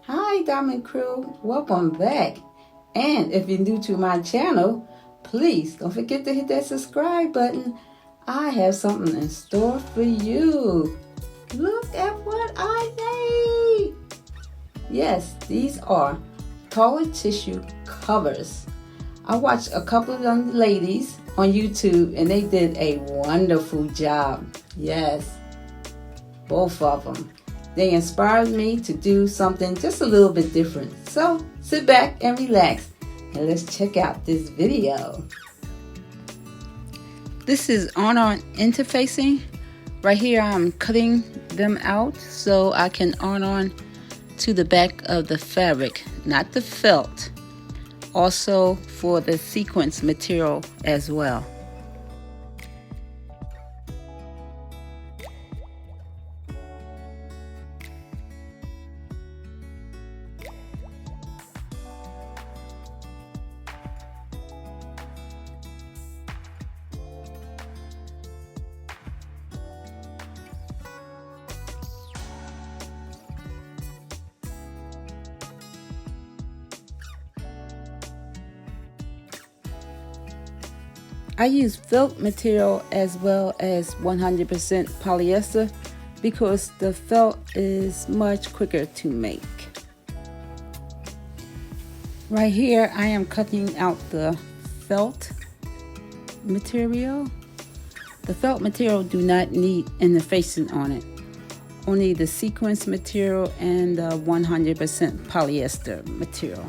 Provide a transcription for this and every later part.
Hi Diamond Crew, welcome back. And if you're new to my channel, please don't forget to hit that subscribe button. I have something in store for you. Look at what I made. Yes, these are toilet tissue covers. I watched a couple of young ladies on YouTube and they did a wonderful job. Yes, both of them. They inspired me to do something just a little bit different. So sit back and relax and let's check out this video. This is on interfacing. Right here I'm cutting them out so I can on to the back of the fabric, not the felt. Also for the sequence material as well. I use felt material as well as 100% polyester because the felt is much quicker to make. Right here I am cutting out the felt material. The felt material do not need interfacing on it. Only the sequence material and the 100% polyester material.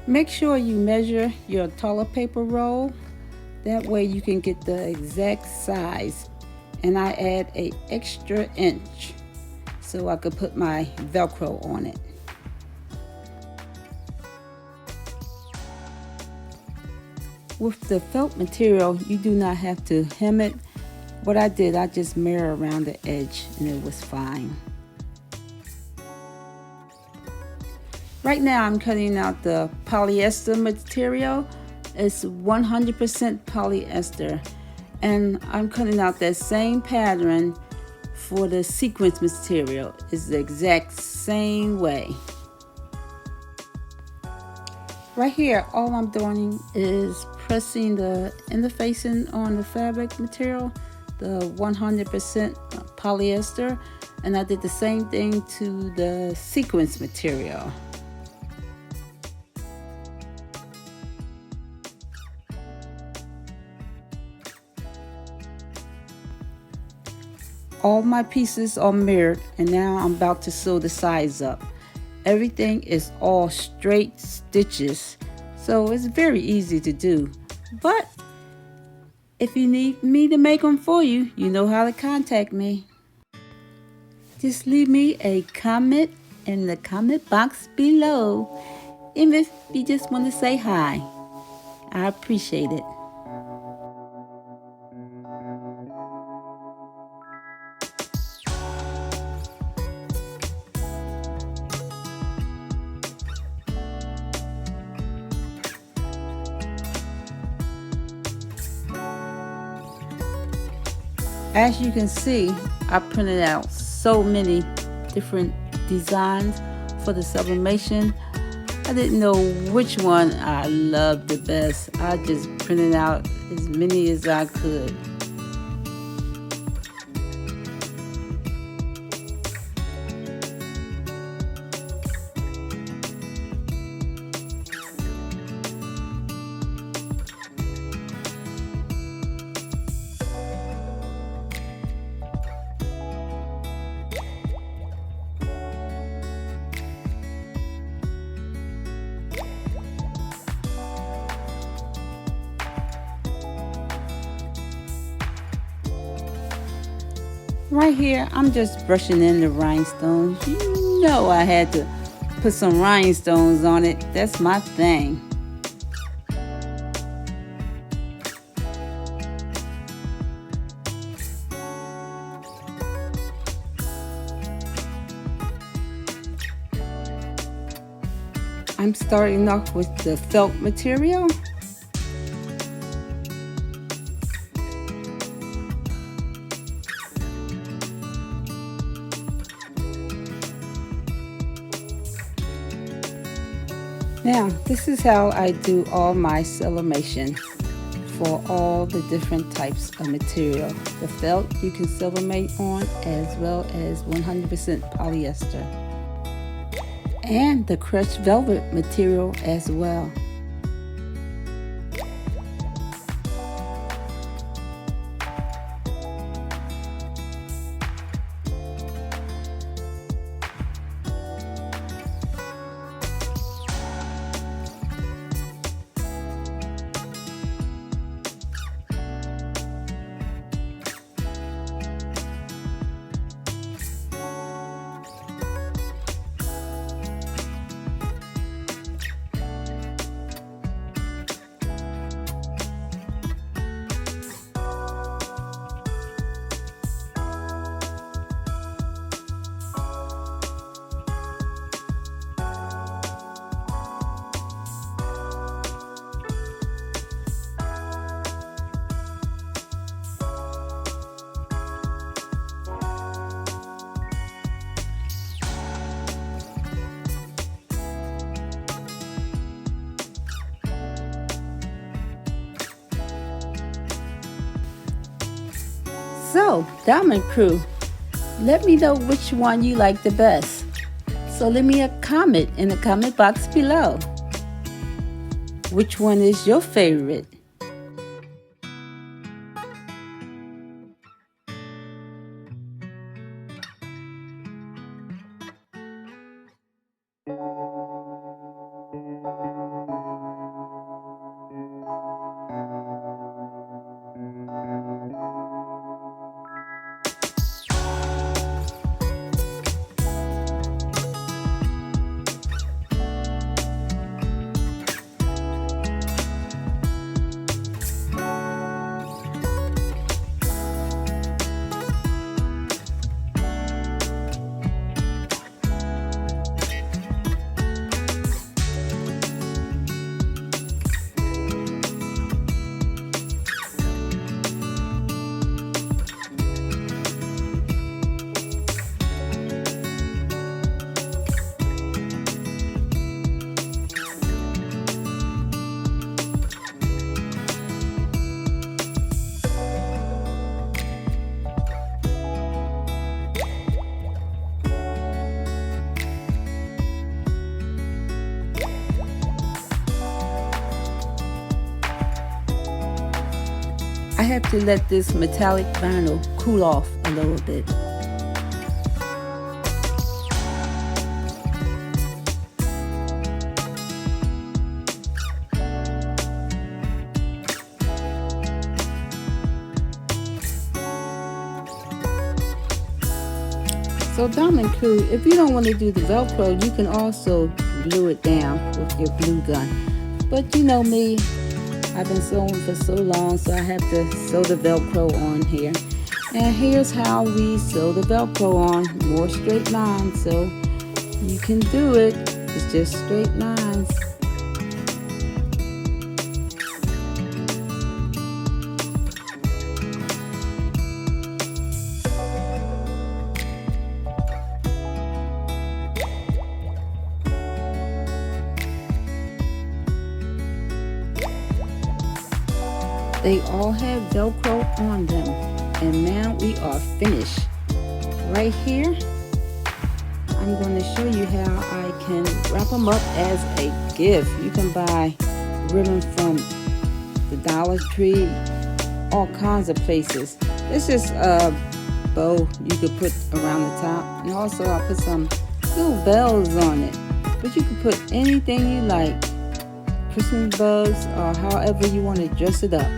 Make sure you measure your toilet paper roll. That way you can get the exact size. And I add an extra inch so I could put my Velcro on it. With the felt material, you do not have to hem it. What I did, I just mirror around the edge and it was fine. Right now I'm cutting out the polyester material. It's 100% polyester. And I'm cutting out that same pattern for the sequence material. It's the exact same way. Right here, all I'm doing is pressing the interfacing on the fabric material, the 100% polyester, and I did the same thing to the sequence material. All my pieces are mirrored and now I'm about to sew the sides up. Everything is all straight stitches, so it's very easy to do. But if you need me to make them for you, you know how to contact me. Just leave me a comment in the comment box below. Even if you just want to say hi, I appreciate it. As you can see, I printed out so many different designs for the sublimation. I didn't know which one I loved the best. I just printed out as many as I could. Right here, I'm just brushing in the rhinestones. You know I had to put some rhinestones on it. That's my thing. I'm starting off with the felt material. Now, this is how I do all my sublimation for all the different types of material. The felt you can sublimate on, as well as 100% polyester. And the crushed velvet material as well. So, Diamond Crew, let me know which one you like the best. So leave me a comment in the comment box below. Which one is your favorite? I have to let this metallic vinyl cool off a little bit. So Diamond Crew, if you don't want to do the Velcro, you can also glue it down with your glue gun. But you know me, I've been sewing for so long, so I have to sew the Velcro on here. And here's how we sew the Velcro on. More straight lines, so you can do it. It's just straight lines. They all have Velcro on them. And now we are finished. Right here, I'm going to show you how I can wrap them up as a gift. You can buy ribbon from the Dollar Tree, all kinds of places. This is a bow you could put around the top. And also I'll put some little bells on it. But you can put anything you like. Christmas bugs or however you want to dress it up.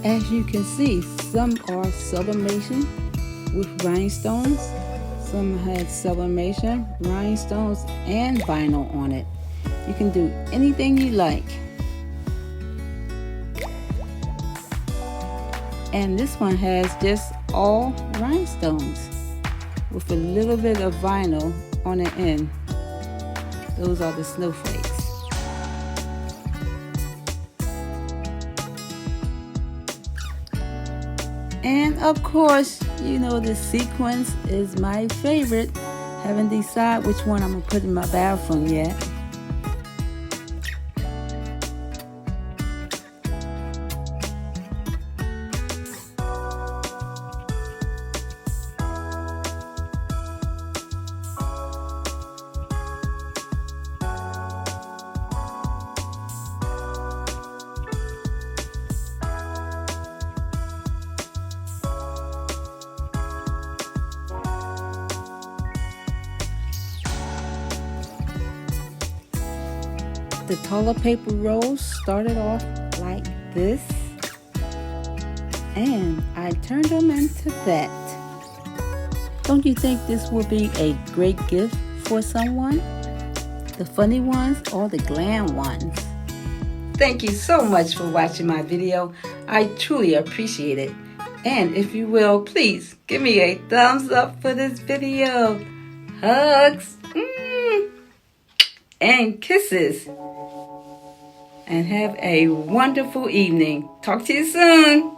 As you can see, some are sublimation with rhinestones. Some had sublimation, rhinestones, and vinyl on it. You can do anything you like. And this one has just all rhinestones with a little bit of vinyl on the end. Those are the snowflakes. And of course, you know the sequins is my favorite. Haven't decided which one I'm going to put in my bathroom yet. The toilet paper rolls started off like this, and I turned them into that. Don't you think this would be a great gift for someone? The funny ones or the glam ones? Thank you so much for watching my video. I truly appreciate it. And if you will, please give me a thumbs up for this video. Hugs and kisses. And have a wonderful evening. Talk to you soon.